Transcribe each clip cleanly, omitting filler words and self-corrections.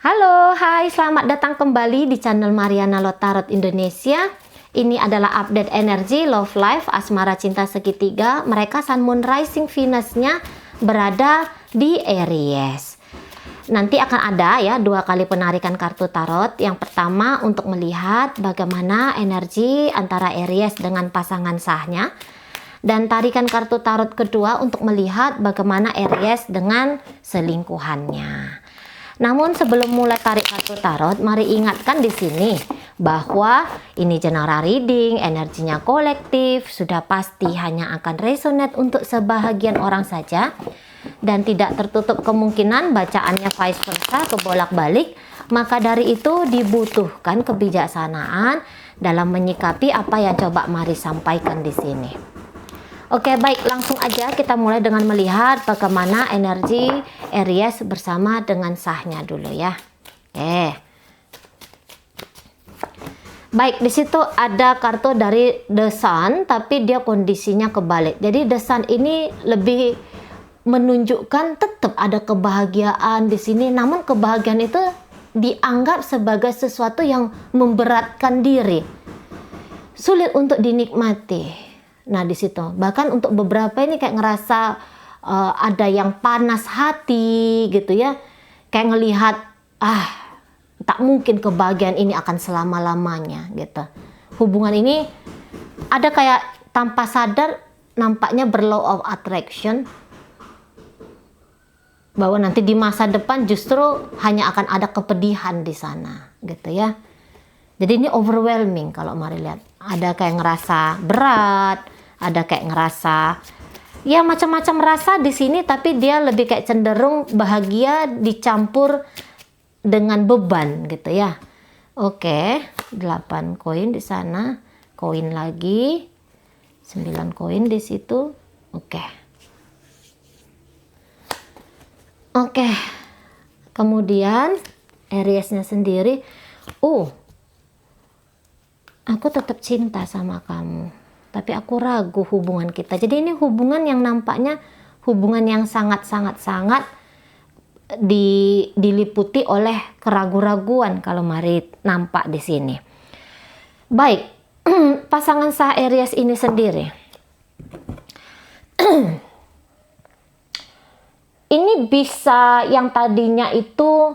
Halo, hai, selamat datang kembali di channel Mariana Lotarot Indonesia. Ini adalah update energi, love life, asmara cinta segitiga. Mereka Sun Moon Rising Venus-nya berada di Aries. Nanti akan ada ya 2 kali penarikan kartu tarot. Yang pertama untuk melihat bagaimana energi antara Aries dengan pasangan sahnya. Dan tarikan kartu tarot kedua untuk melihat bagaimana Aries dengan selingkuhannya. Namun sebelum mulai tarik kartu tarot, mari ingatkan di sini bahwa ini general reading, energinya kolektif, sudah pasti hanya akan resonate untuk sebahagian orang saja dan tidak tertutup kemungkinan bacaannya vice versa kebolak-balik. Maka dari itu dibutuhkan kebijaksanaan dalam menyikapi apa yang coba mari sampaikan di sini. Oke, baik, langsung aja kita mulai dengan melihat bagaimana energi Aries bersama dengan sahnya dulu ya. Oke. Baik, di situ ada kartu dari The Sun, tapi dia kondisinya kebalik. Jadi The Sun ini lebih menunjukkan tetap ada kebahagiaan di sini, namun kebahagiaan itu dianggap sebagai sesuatu yang memberatkan diri. Sulit untuk dinikmati. Nah di situ bahkan untuk beberapa ini kayak ngerasa ada yang panas hati gitu ya, kayak ngelihat tak mungkin kebahagiaan ini akan selama-lamanya gitu. Hubungan ini ada kayak tanpa sadar nampaknya berlaw of attraction, bahwa nanti di masa depan justru hanya akan ada kepedihan di sana gitu ya. Jadi ini overwhelming kalau mari lihat. Ada kayak ngerasa berat, ada kayak ngerasa ya macam-macam rasa di sini, tapi dia lebih kayak cenderung bahagia dicampur dengan beban gitu ya. Oke, 8 koin di sana, koin lagi, 9 koin di situ. Oke. Kemudian Aries-nya sendiri, aku tetap cinta sama kamu, tapi aku ragu hubungan kita. Jadi ini hubungan yang nampaknya hubungan yang sangat-sangat diliputi oleh keraguan-raguan kalau mari nampak di sini. Baik, pasangan sah Aries ini sendiri. Ini bisa yang tadinya itu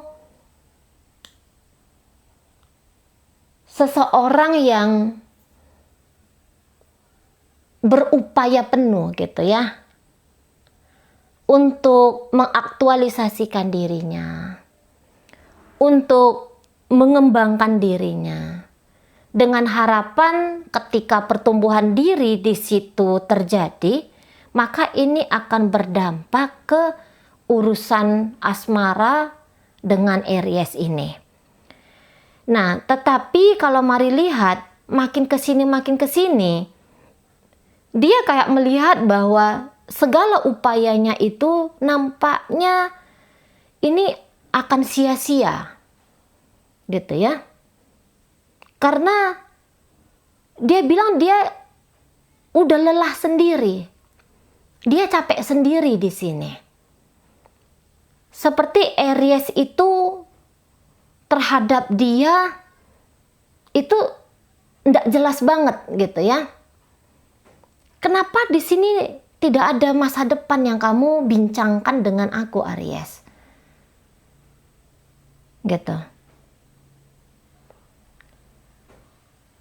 seseorang yang berupaya penuh gitu ya untuk mengaktualisasikan dirinya, untuk mengembangkan dirinya dengan harapan ketika pertumbuhan diri di situ terjadi, maka ini akan berdampak ke urusan asmara dengan Aries ini. Nah, tetapi kalau mari lihat makin kesini, dia kayak melihat bahwa segala upayanya itu nampaknya ini akan sia-sia gitu ya. Karena dia bilang dia udah lelah sendiri, dia capek sendiri di sini. Seperti Aries itu terhadap dia itu tidak jelas banget gitu ya. Kenapa di sini tidak ada masa depan yang kamu bincangkan dengan aku, Aries? Gitu.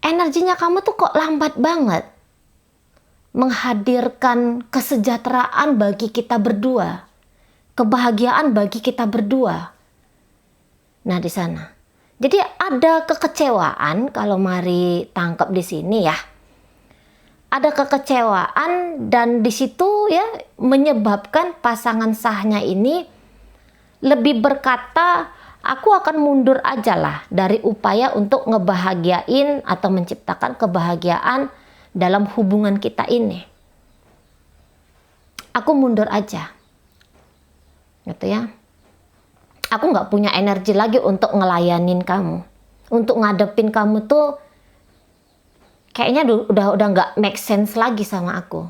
Energinya kamu tuh kok lambat banget menghadirkan kesejahteraan bagi kita berdua, kebahagiaan bagi kita berdua. Nah di sana, jadi ada kekecewaan kalau mari tangkap di sini ya. Ada kekecewaan dan di situ ya menyebabkan pasangan sahnya ini lebih berkata, aku akan mundur aja lah dari upaya untuk ngebahagiain atau menciptakan kebahagiaan dalam hubungan kita ini. Aku mundur aja, gitu ya. Aku nggak punya energi lagi untuk ngelayanin kamu, untuk ngadepin kamu tuh kayaknya udah nggak make sense lagi sama aku.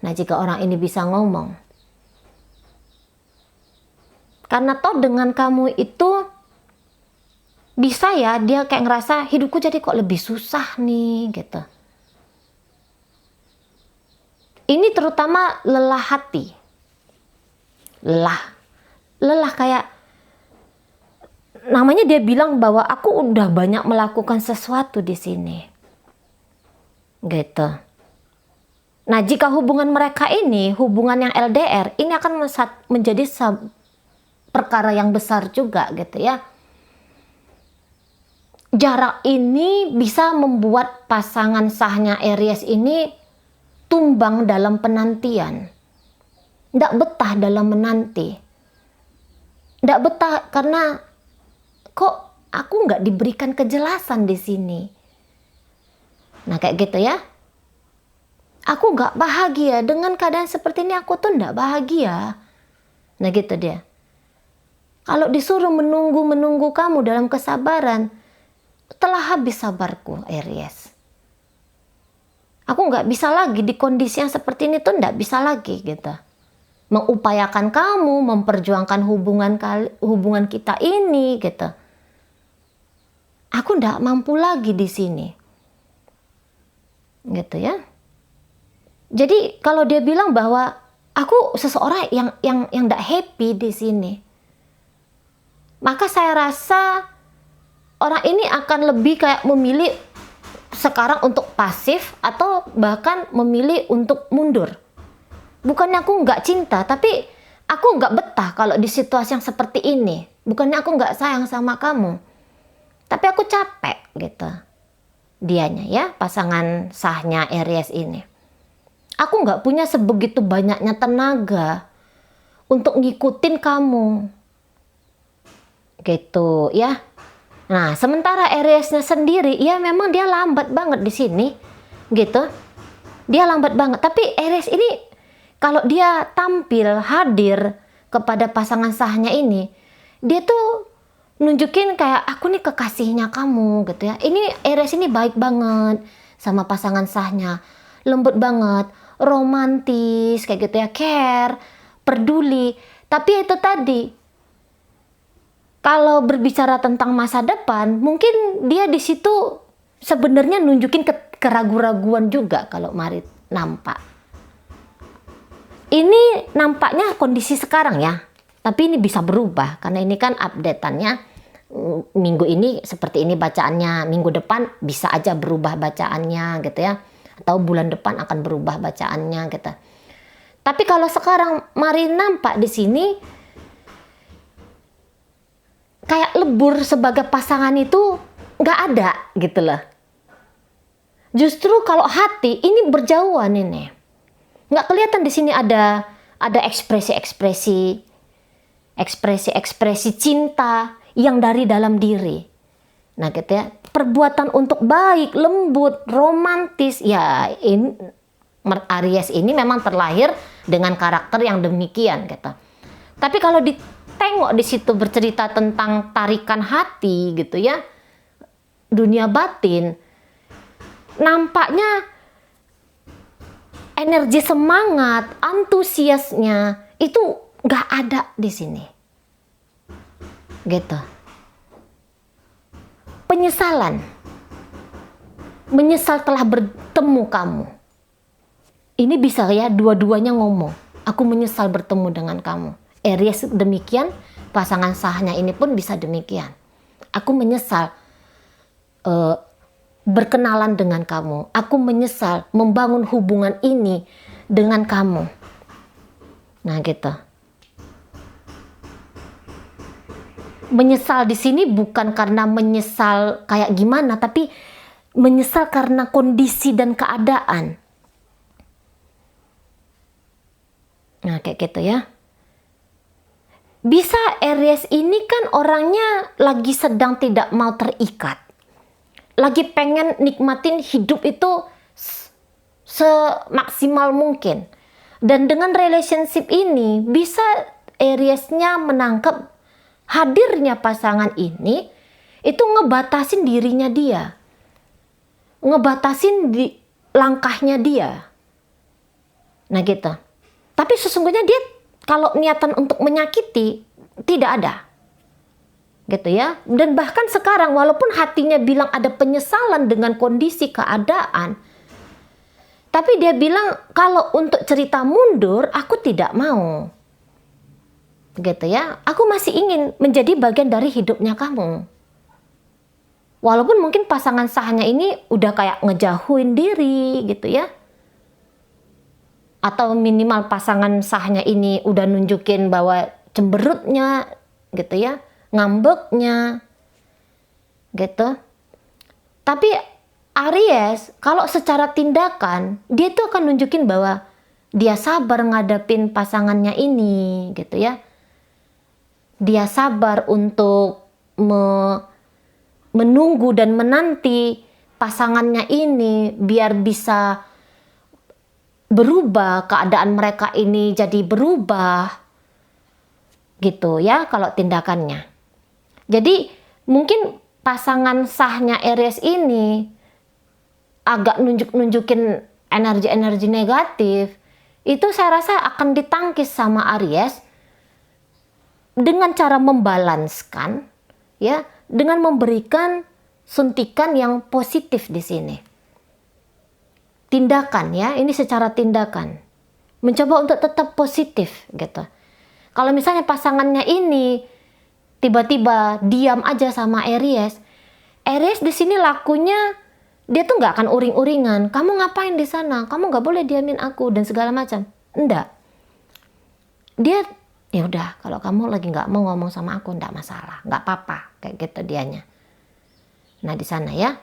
Nah jika orang ini bisa ngomong, karena toh dengan kamu itu bisa ya dia kayak ngerasa hidupku jadi kok lebih susah nih gitu. Ini terutama lelah hati. Lelah kayak namanya dia bilang bahwa aku udah banyak melakukan sesuatu di sini. Gitu. Nah, jika hubungan mereka ini, hubungan yang LDR, ini akan menjadi perkara yang besar juga gitu ya. Jarak ini bisa membuat pasangan sahnya Aries ini tumbang dalam penantian. Nggak betah dalam menanti. Nggak betah karena kok aku nggak diberikan kejelasan di sini. Nah, kayak gitu ya. Aku nggak bahagia dengan keadaan seperti ini, aku tuh nggak bahagia. Nah gitu dia. Kalau disuruh menunggu kamu dalam kesabaran, telah habis sabarku Aries. Aku nggak bisa lagi di kondisi yang seperti ini tuh nggak bisa lagi gitu. Mengupayakan kamu, memperjuangkan hubungan kita ini gitu. Aku nggak mampu lagi di sini. Gitu ya. Jadi kalau dia bilang bahwa aku seseorang yang tidak happy di sini, maka saya rasa orang ini akan lebih kayak memilih sekarang untuk pasif atau bahkan memilih untuk mundur. Bukannya aku nggak cinta, tapi aku nggak betah kalau di situasi yang seperti ini. Bukannya aku nggak sayang sama kamu, tapi aku capek gitu. Dianya ya, pasangan sahnya Aries ini. Aku nggak punya sebegitu banyaknya tenaga untuk ngikutin kamu. Gitu ya. Nah, sementara Aries-nya sendiri, ya memang dia lambat banget di sini. Gitu. Dia lambat banget. Tapi Aries ini, kalau dia tampil, hadir kepada pasangan sahnya ini, dia tuh nunjukin kayak, aku nih kekasihnya kamu gitu ya. Ini Aries ini baik banget sama pasangan sahnya. Lembut banget. Romantis kayak gitu ya, care, peduli. Tapi itu tadi, kalau berbicara tentang masa depan, mungkin dia di situ sebenarnya nunjukin keraguan-raguan juga kalau Marit nampak. Ini nampaknya kondisi sekarang ya, tapi ini bisa berubah karena ini kan update-annya minggu ini seperti ini bacaannya, minggu depan bisa aja berubah bacaannya gitu ya. Atau bulan depan akan berubah bacaannya gitu. Tapi kalau sekarang Mari nampak di sini kayak lebur sebagai pasangan itu nggak ada gitu loh. Justru kalau hati ini berjauhan ini. Nggak kelihatan di sini ada ekspresi cinta yang dari dalam diri. Nah gitu ya, perbuatan untuk baik, lembut, romantis, ya ini Aries ini memang terlahir dengan karakter yang demikian gitu. Tapi kalau ditengok di situ bercerita tentang tarikan hati gitu ya, dunia batin, nampaknya energi semangat, antusiasnya itu nggak ada di sini. Gitu. Penyesalan. Menyesal telah bertemu kamu. Ini bisa ya dua-duanya ngomong. Aku menyesal bertemu dengan kamu. Aries demikian, pasangan sahnya ini pun bisa demikian. Aku menyesal berkenalan dengan kamu. Aku menyesal membangun hubungan ini dengan kamu. Nah gitu. Menyesal di sini bukan karena menyesal kayak gimana, tapi menyesal karena kondisi dan keadaan. Nah, kayak gitu ya. Bisa Aries ini kan orangnya lagi sedang tidak mau terikat. Lagi pengen nikmatin hidup itu semaksimal mungkin. Dan dengan relationship ini bisa Aries-nya menangkap hadirnya pasangan ini itu ngebatasin dirinya dia, ngebatasin di langkahnya dia. Nah gitu. Tapi sesungguhnya dia kalau niatan untuk menyakiti tidak ada, gitu ya. Dan bahkan sekarang walaupun hatinya bilang ada penyesalan dengan kondisi keadaan, tapi dia bilang kalau untuk cerita mundur aku tidak mau, gitu ya. Aku masih ingin menjadi bagian dari hidupnya kamu. Walaupun mungkin pasangan sahnya ini udah kayak ngejauhin diri gitu ya, atau minimal pasangan sahnya ini udah nunjukin bahwa cemberutnya gitu ya, ngambeknya gitu. Tapi Aries kalau secara tindakan dia tuh akan nunjukin bahwa dia sabar ngadepin pasangannya ini gitu ya. Dia sabar untuk menunggu dan menanti pasangannya ini biar bisa berubah, keadaan mereka ini jadi berubah gitu ya kalau tindakannya. Jadi mungkin pasangan sahnya Aries ini agak nunjukin energi-energi negatif, itu saya rasa akan ditangkis sama Aries dengan cara membalanskan ya, dengan memberikan suntikan yang positif di sini. Tindakan ya, ini secara tindakan. Mencoba untuk tetap positif gitu. Kalau misalnya pasangannya ini tiba-tiba diam aja sama Aries di sini lakunya dia tuh nggak akan uring-uringan. Kamu ngapain di sana? Kamu nggak boleh diamin aku dan segala macam. Enggak. Dia ya udah, kalau kamu lagi nggak mau ngomong sama aku enggak masalah, nggak apa-apa, kayak gitu dianya. Nah di sana ya.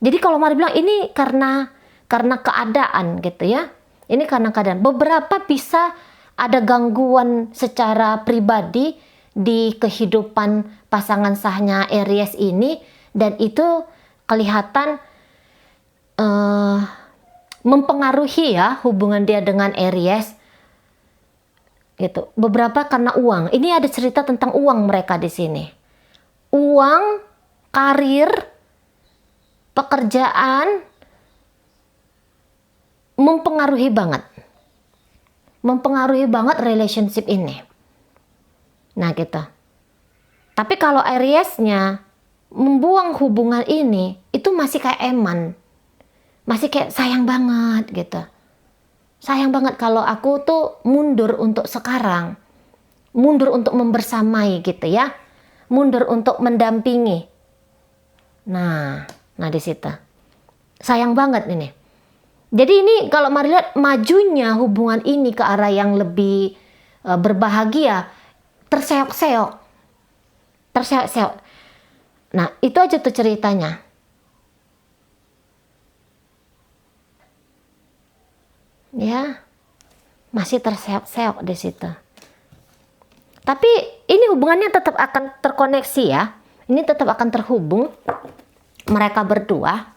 Jadi kalau Mari bilang ini karena keadaan gitu ya. Ini karena keadaan. Beberapa bisa ada gangguan secara pribadi di kehidupan pasangan sahnya Aries ini, dan itu kelihatan mempengaruhi ya hubungan dia dengan Aries gitu. Beberapa karena uang. Ini ada cerita tentang uang mereka di sini. Uang, karir, pekerjaan mempengaruhi banget. Mempengaruhi banget relationship ini. Nah gitu. Tapi kalau Aries-nya membuang hubungan ini, itu masih kayak eman. Masih kayak sayang banget gitu. Sayang banget kalau aku tuh mundur untuk sekarang. Mundur untuk membersamai gitu ya. Mundur untuk mendampingi. Nah di situ. Sayang banget ini. Jadi ini kalau Mari lihat majunya hubungan ini ke arah yang lebih berbahagia, terseok-seok. Terseok-seok. Nah itu aja tuh ceritanya. Ya, masih terseok-seok di situ. Tapi ini hubungannya tetap akan terkoneksi ya. Ini tetap akan terhubung mereka berdua.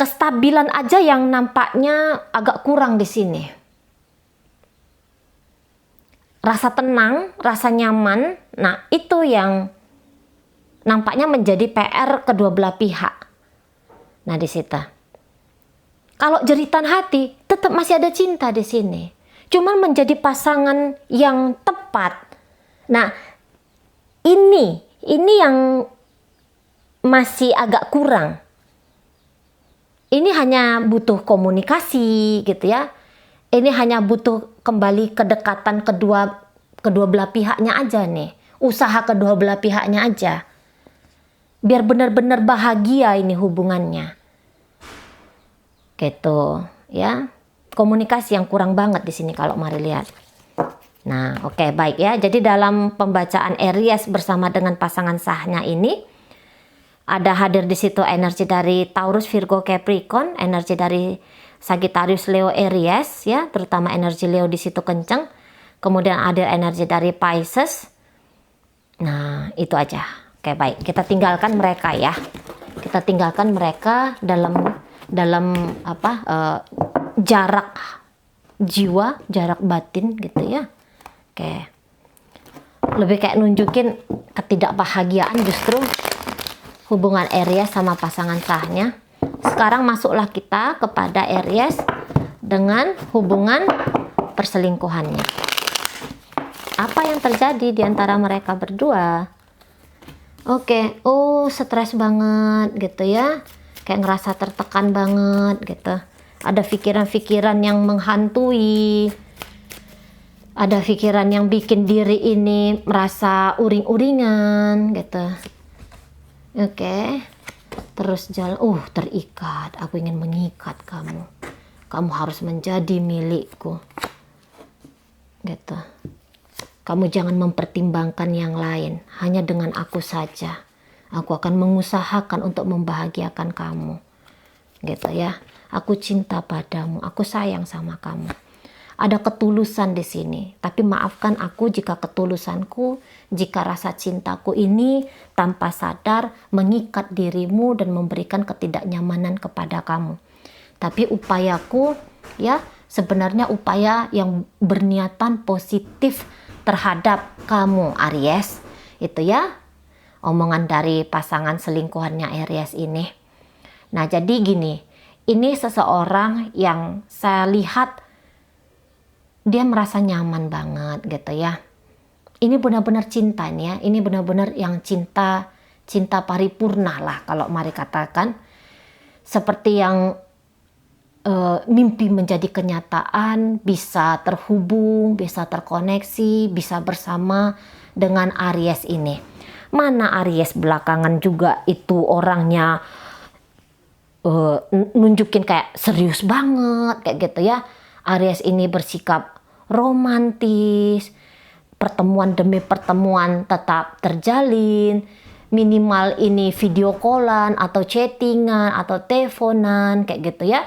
Kestabilan aja yang nampaknya agak kurang di sini. Rasa tenang, rasa nyaman, nah itu yang nampaknya menjadi PR kedua belah pihak. Nah di situ. Kalau jeritan hati, tetap masih ada cinta di sini. Cuman menjadi pasangan yang tepat. Nah, ini yang masih agak kurang. Ini hanya butuh komunikasi gitu ya. Ini hanya butuh kembali kedekatan kedua belah pihaknya aja nih. Usaha kedua belah pihaknya aja. Biar benar-benar bahagia ini hubungannya. Gitu ya, komunikasi yang kurang banget di sini kalau Mari lihat. Nah oke, baik ya. Jadi dalam pembacaan Aries bersama dengan pasangan sahnya ini ada hadir di situ energi dari Taurus, Virgo, Capricorn, energi dari Sagittarius, Leo, Aries ya, terutama energi Leo di situ kenceng. Kemudian ada energi dari Pisces. Nah itu aja. Oke baik, kita tinggalkan mereka ya. Kita tinggalkan mereka dalam jarak jiwa, jarak batin gitu ya. Oke. Lebih kayak nunjukin ketidakbahagiaan justru hubungan Aries sama pasangan sahnya. Sekarang masuklah kita kepada Aries dengan hubungan perselingkuhannya. Apa yang terjadi di antara mereka berdua? Oke, oh stres banget gitu ya. Kayak ngerasa tertekan banget gitu. Ada pikiran-pikiran yang menghantui. Ada pikiran yang bikin diri ini merasa uring-uringan gitu. Oke. Terus jalan, terikat. Aku ingin mengikat kamu. Kamu harus menjadi milikku. Gitu. Kamu jangan mempertimbangkan yang lain. Hanya dengan aku saja. Aku akan mengusahakan untuk membahagiakan kamu. Gitu ya. Aku cinta padamu. Aku sayang sama kamu. Ada ketulusan di sini. Tapi maafkan aku jika ketulusanku, jika rasa cintaku ini tanpa sadar mengikat dirimu dan memberikan ketidaknyamanan kepada kamu. Tapi upayaku ya sebenarnya upaya yang berniatan positif terhadap kamu Aries. Itu ya omongan dari pasangan selingkuhannya Aries ini. Nah jadi gini, ini seseorang yang saya lihat dia merasa nyaman banget gitu ya. Ini benar-benar cinta nih ya. Ini benar-benar yang cinta paripurna lah kalau mari katakan. Seperti yang mimpi menjadi kenyataan, bisa terhubung, bisa terkoneksi, bisa bersama dengan Aries ini. Mana Aries belakangan juga itu orangnya nunjukin kayak serius banget kayak gitu ya. Aries ini bersikap romantis, pertemuan demi pertemuan tetap terjalin, minimal ini video callan atau chattingan atau teleponan kayak gitu ya.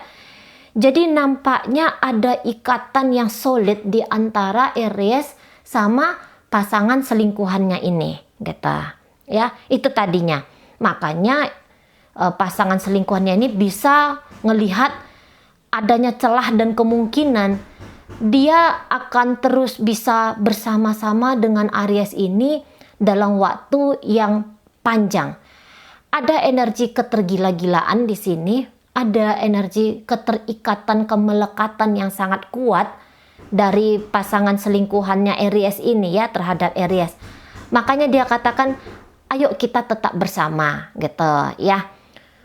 Jadi nampaknya ada ikatan yang solid di antara Aries sama pasangan selingkuhannya ini gitu ya. Itu tadinya. Makanya pasangan selingkuhannya ini bisa ngelihat adanya celah dan kemungkinan dia akan terus bisa bersama-sama dengan Aries ini dalam waktu yang panjang. Ada energi ketergila-gilaan di sini, ada energi keterikatan, kemelekatan yang sangat kuat dari pasangan selingkuhannya Aries ini ya terhadap Aries. Makanya dia katakan, ayo kita tetap bersama gitu ya.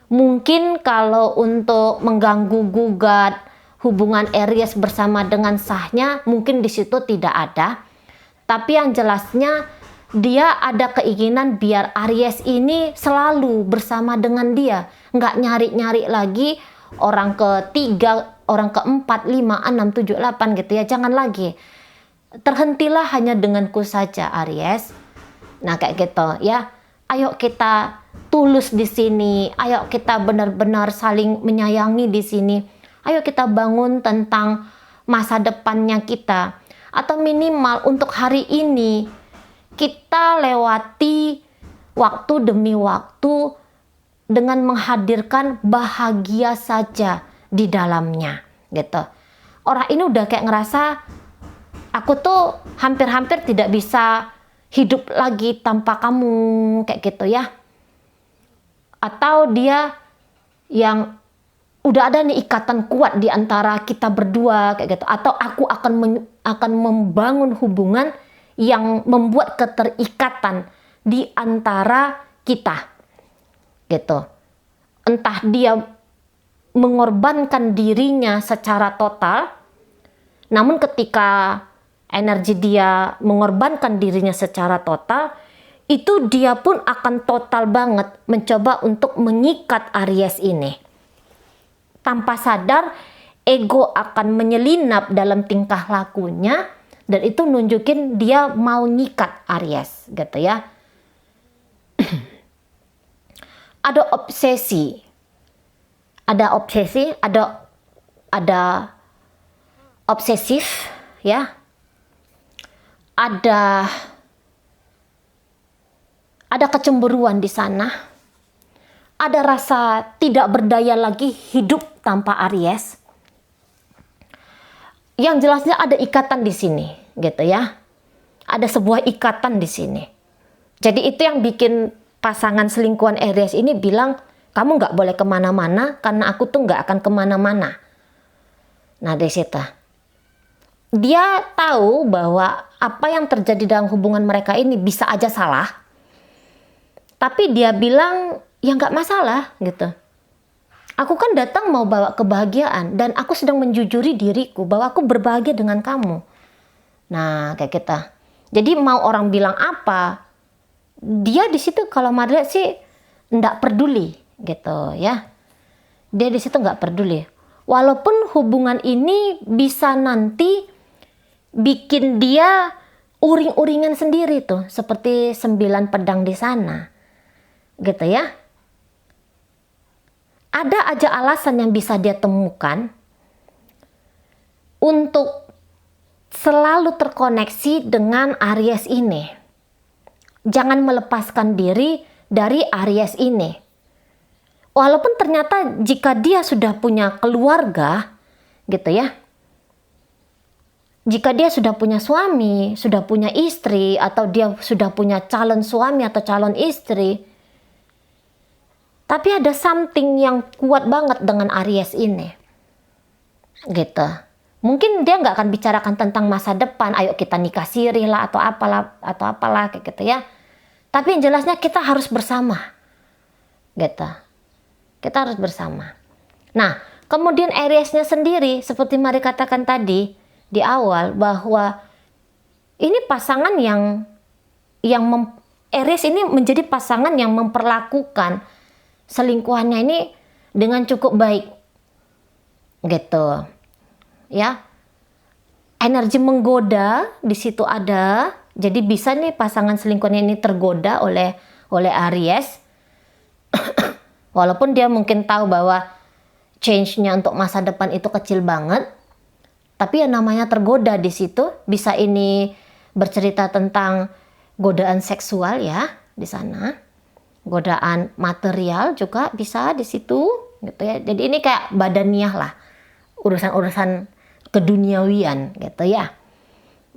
Mungkin kalau untuk mengganggu gugat hubungan Aries bersama dengan sahnya mungkin di situ tidak ada. Tapi yang jelasnya dia ada keinginan biar Aries ini selalu bersama dengan dia. Nggak nyari-nyari lagi orang ketiga, orang keempat, 5, 6, 7, 8 gitu ya. Jangan lagi. Terhentilah hanya denganku saja Aries. Nah kayak gitu ya. Ayo kita tulus di sini. Ayo kita benar-benar saling menyayangi di sini. Ayo kita bangun tentang masa depannya kita. Atau minimal untuk hari ini kita lewati waktu demi waktu dengan menghadirkan bahagia saja di dalamnya gitu. Orang ini udah kayak ngerasa aku tuh hampir-hampir tidak bisa hidup lagi tanpa kamu kayak gitu ya. Atau dia yang udah ada nih ikatan kuat di antara kita berdua kayak gitu. Atau aku akan membangun hubungan yang membuat keterikatan di antara kita gitu. Entah dia mengorbankan dirinya secara total, namun ketika energi dia mengorbankan dirinya secara total, itu dia pun akan total banget mencoba untuk mengikat Aries ini. Tanpa sadar, ego akan menyelinap dalam tingkah lakunya, dan itu nunjukin dia mau nyikat Aries gitu ya. Ada obsesi. Ada obsesif ya. Ada kecemburuan di sana. Ada rasa tidak berdaya lagi hidup tanpa Aries. Yang jelasnya ada ikatan di sini, gitu ya. Ada sebuah ikatan di sini. Jadi itu yang bikin pasangan selingkuhan Aries ini bilang, kamu nggak boleh kemana-mana karena aku tuh nggak akan kemana-mana. Nah dari situ, dia tahu bahwa apa yang terjadi dalam hubungan mereka ini bisa aja salah. Tapi dia bilang, ya nggak masalah gitu. Aku kan datang mau bawa kebahagiaan dan aku sedang menjujuri diriku bahwa aku berbahagia dengan kamu. Nah, kayak kita. Jadi mau orang bilang apa, dia di situ kalau Maria sih nggak peduli gitu ya. Dia di situ nggak peduli. Walaupun hubungan ini bisa nanti bikin dia uring-uringan sendiri tuh, seperti 9 pedang di sana, gitu ya. Ada aja alasan yang bisa dia temukan untuk selalu terkoneksi dengan Aries ini. Jangan melepaskan diri dari Aries ini. Walaupun ternyata jika dia sudah punya keluarga, gitu ya. Jika dia sudah punya suami, sudah punya istri, atau dia sudah punya calon suami atau calon istri, tapi ada something yang kuat banget dengan Aries ini. Gitu. Mungkin dia nggak akan bicarakan tentang masa depan, ayo kita nikah siri lah atau apalah kayak gitu ya. Tapi yang jelasnya kita harus bersama. Gitu. Kita harus bersama. Nah, kemudian Ariesnya sendiri seperti Mari katakan tadi di awal bahwa ini pasangan Aries ini menjadi pasangan yang memperlakukan selingkuhannya ini dengan cukup baik, gitu, ya. Energi menggoda di situ ada, jadi bisa nih pasangan selingkuhannya ini tergoda oleh Aries, walaupun dia mungkin tahu bahwa change-nya untuk masa depan itu kecil banget, tapi yang namanya tergoda di situ bisa ini bercerita tentang godaan seksual ya di sana. Godaan material juga bisa di situ gitu ya. Jadi ini kayak badaniah lah. Urusan-urusan keduniawian gitu ya.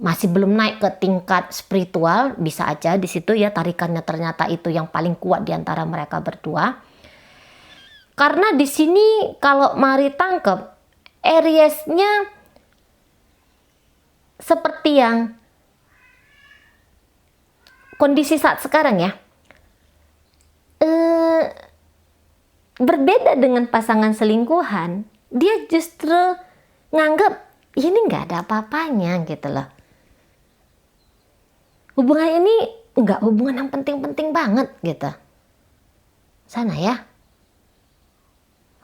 Masih belum naik ke tingkat spiritual, bisa aja di situ ya tarikannya ternyata itu yang paling kuat di antara mereka berdua. Karena di sini kalau Mari tangkep Ariesnya seperti yang kondisi saat sekarang ya. Berbeda dengan pasangan selingkuhan, dia justru nganggep ini nggak ada apa-apanya gitu loh. Hubungan ini nggak hubungan yang penting-penting banget gitu. Sana ya.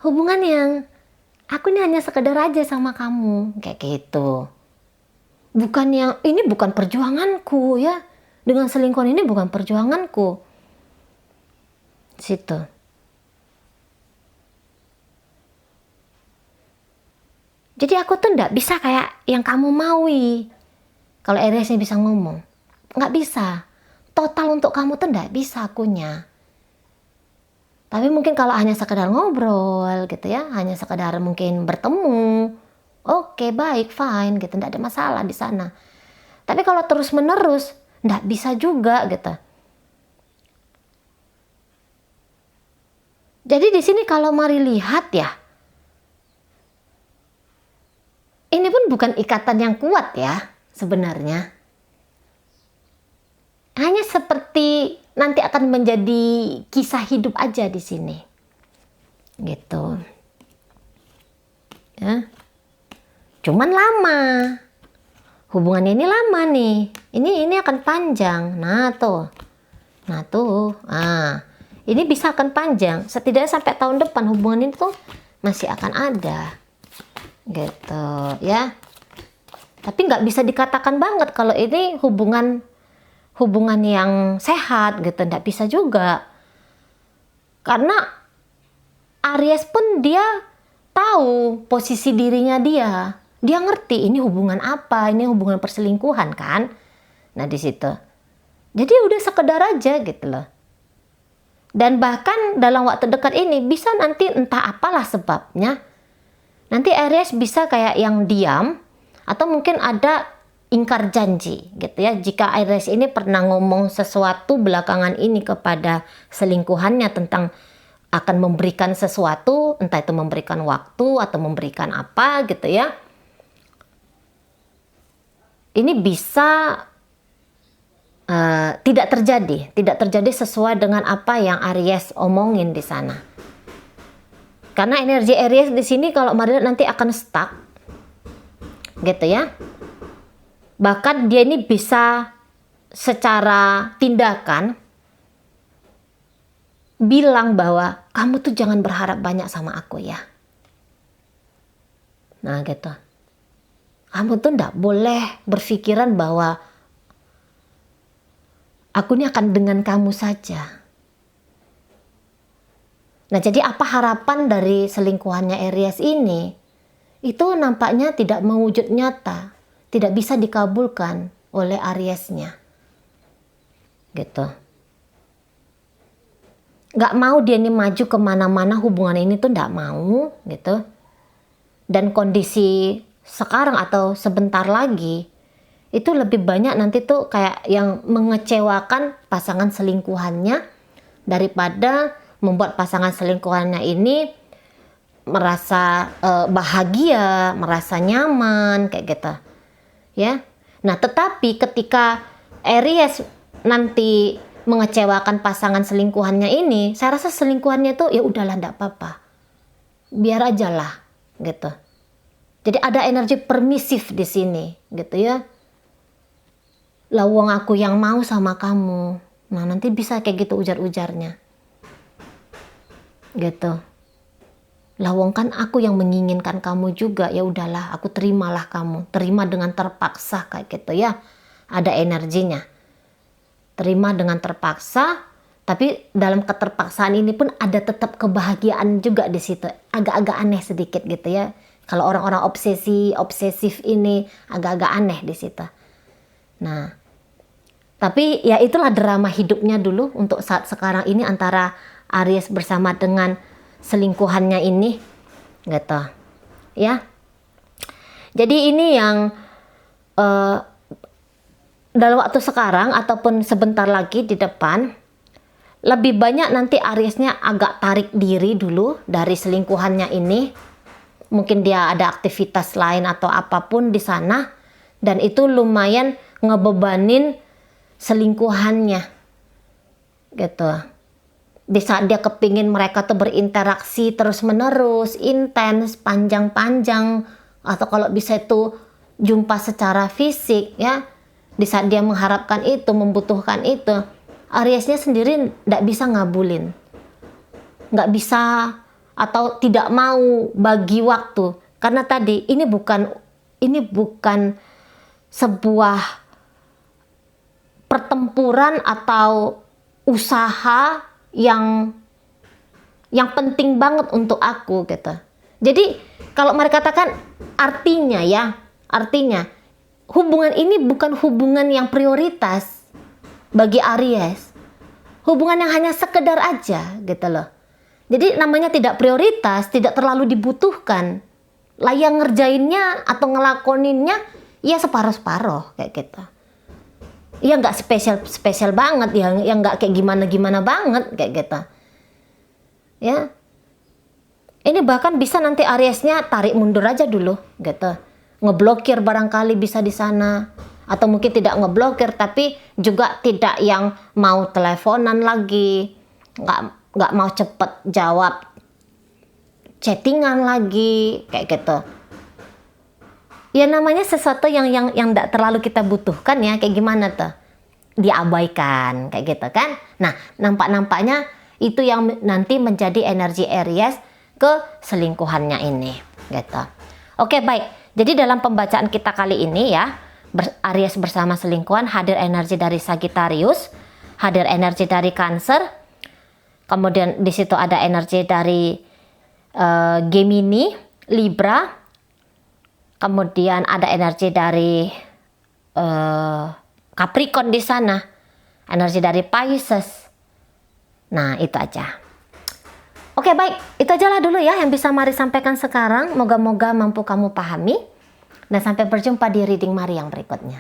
Hubungan yang aku ini hanya sekedar aja sama kamu kayak gitu. Bukan yang ini bukan perjuanganku ya. Dengan selingkuhan ini bukan perjuanganku. Situ. Jadi aku tuh nggak bisa kayak yang kamu maui. Kalau Ariesnya bisa ngomong, nggak bisa. Total untuk kamu tuh nggak bisa akunya. Tapi mungkin kalau hanya sekedar ngobrol gitu ya, hanya sekedar mungkin bertemu, oke, baik, fine gitu, nggak ada masalah di sana. Tapi kalau terus menerus, nggak bisa juga gitu. Jadi di sini kalau Mari lihat ya, ini pun bukan ikatan yang kuat ya sebenarnya. Hanya seperti nanti akan menjadi kisah hidup aja di sini. Gitu. Ya. Cuman lama. Hubungannya ini lama nih. Ini akan panjang. Nah, tuh. Ini bisa akan panjang. Setidaknya sampai tahun depan hubungan ini tuh masih akan ada. Gitu ya. Tapi nggak bisa dikatakan banget kalau ini hubungan yang sehat gitu, nggak bisa juga. Karena Aries pun dia tahu posisi dirinya dia. Dia ngerti ini hubungan apa, ini hubungan perselingkuhan kan. Nah di situ. Jadi udah sekedar aja gitu loh. Dan bahkan dalam waktu dekat ini bisa nanti entah apalah sebabnya. Nanti Aries bisa kayak yang diam atau mungkin ada ingkar janji gitu ya. Jika Aries ini pernah ngomong sesuatu belakangan ini kepada selingkuhannya tentang akan memberikan sesuatu, entah itu memberikan waktu atau memberikan apa gitu ya. Ini bisa tidak terjadi sesuai dengan apa yang Aries omongin di sana. Karena energi Aries di sini kalau Maria nanti akan stuck, gitu ya. Bahkan dia ini bisa secara tindakan bilang bahwa kamu tuh jangan berharap banyak sama aku ya. Nah gitu. Kamu tuh nggak boleh berpikiran bahwa aku ini akan dengan kamu saja. Nah jadi apa harapan dari selingkuhannya Aries ini? Itu nampaknya tidak mewujud nyata. Tidak bisa dikabulkan oleh Ariesnya. Gitu. Gak mau dia ini maju kemana-mana, hubungan ini tuh gak mau gitu. Dan kondisi sekarang atau sebentar lagi itu lebih banyak nanti tuh kayak yang mengecewakan pasangan selingkuhannya daripada membuat pasangan selingkuhannya ini merasa bahagia, merasa nyaman kayak gitu ya. Nah tetapi ketika Aries nanti mengecewakan pasangan selingkuhannya ini, saya rasa selingkuhannya tuh ya udahlah enggak apa-apa. Biar aja lah gitu. Jadi ada energi permisif di sini gitu ya. Lah wong aku yang mau sama kamu. Nah, nanti bisa kayak gitu ujar-ujarnya. Gitu. Lah wong kan aku yang menginginkan kamu juga, ya udahlah aku terimalah kamu. Terima dengan terpaksa kayak gitu ya. Ada energinya. Terima dengan terpaksa, tapi dalam keterpaksaan ini pun ada tetap kebahagiaan juga di situ. Agak-agak aneh sedikit gitu ya. Kalau orang-orang obsesif ini agak-agak aneh di situ. Nah, tapi ya itulah drama hidupnya dulu untuk saat sekarang ini antara Aries bersama dengan selingkuhannya ini, gitu. Ya. Jadi ini yang dalam waktu sekarang ataupun sebentar lagi di depan lebih banyak nanti Ariesnya agak tarik diri dulu dari selingkuhannya ini. Mungkin dia ada aktivitas lain atau apapun di sana dan itu lumayan ngebebanin selingkuhannya gitu. Di saat dia kepingin mereka tuh berinteraksi terus menerus, intens, panjang-panjang, atau kalau bisa itu jumpa secara fisik ya. Di saat dia mengharapkan itu, membutuhkan itu, Ariesnya sendiri tidak bisa ngabulin. Nggak bisa atau tidak mau bagi waktu. Karena tadi ini bukan sebuah pertempuran atau usaha yang penting banget untuk aku gitu. Jadi kalau mereka katakan artinya hubungan ini bukan hubungan yang prioritas bagi Aries. Hubungan yang hanya sekedar aja gitu loh. Jadi namanya tidak prioritas, tidak terlalu dibutuhkan. Lah yang ngerjainnya atau ngelakoninnya ya separuh-separuh kayak gitu. Ya nggak spesial banget, yang nggak kayak gimana banget kayak gitu. Ya. Ini bahkan bisa nanti Ariesnya tarik mundur aja dulu gitu. Ngeblokir barangkali bisa di sana, atau mungkin tidak ngeblokir tapi juga tidak yang mau teleponan lagi, nggak mau cepet jawab chattingan lagi kayak gitu. Ya namanya sesuatu yang nggak terlalu kita butuhkan ya, kayak gimana tuh diabaikan kayak gitu kan. Nah nampaknya itu yang nanti menjadi energi Aries ke selingkuhannya ini gitu. Oke baik. Jadi dalam pembacaan kita kali ini ya, Aries bersama selingkuhan hadir energi dari Sagittarius, hadir energi dari Cancer, kemudian di situ ada energi dari Gemini, Libra, kemudian ada energi dari Capricorn di sana, energi dari Pisces. Nah itu aja. Oke baik, itu aja lah dulu ya yang bisa Mari sampaikan sekarang. Moga-moga mampu kamu pahami. Dan sampai berjumpa di reading Mari yang berikutnya.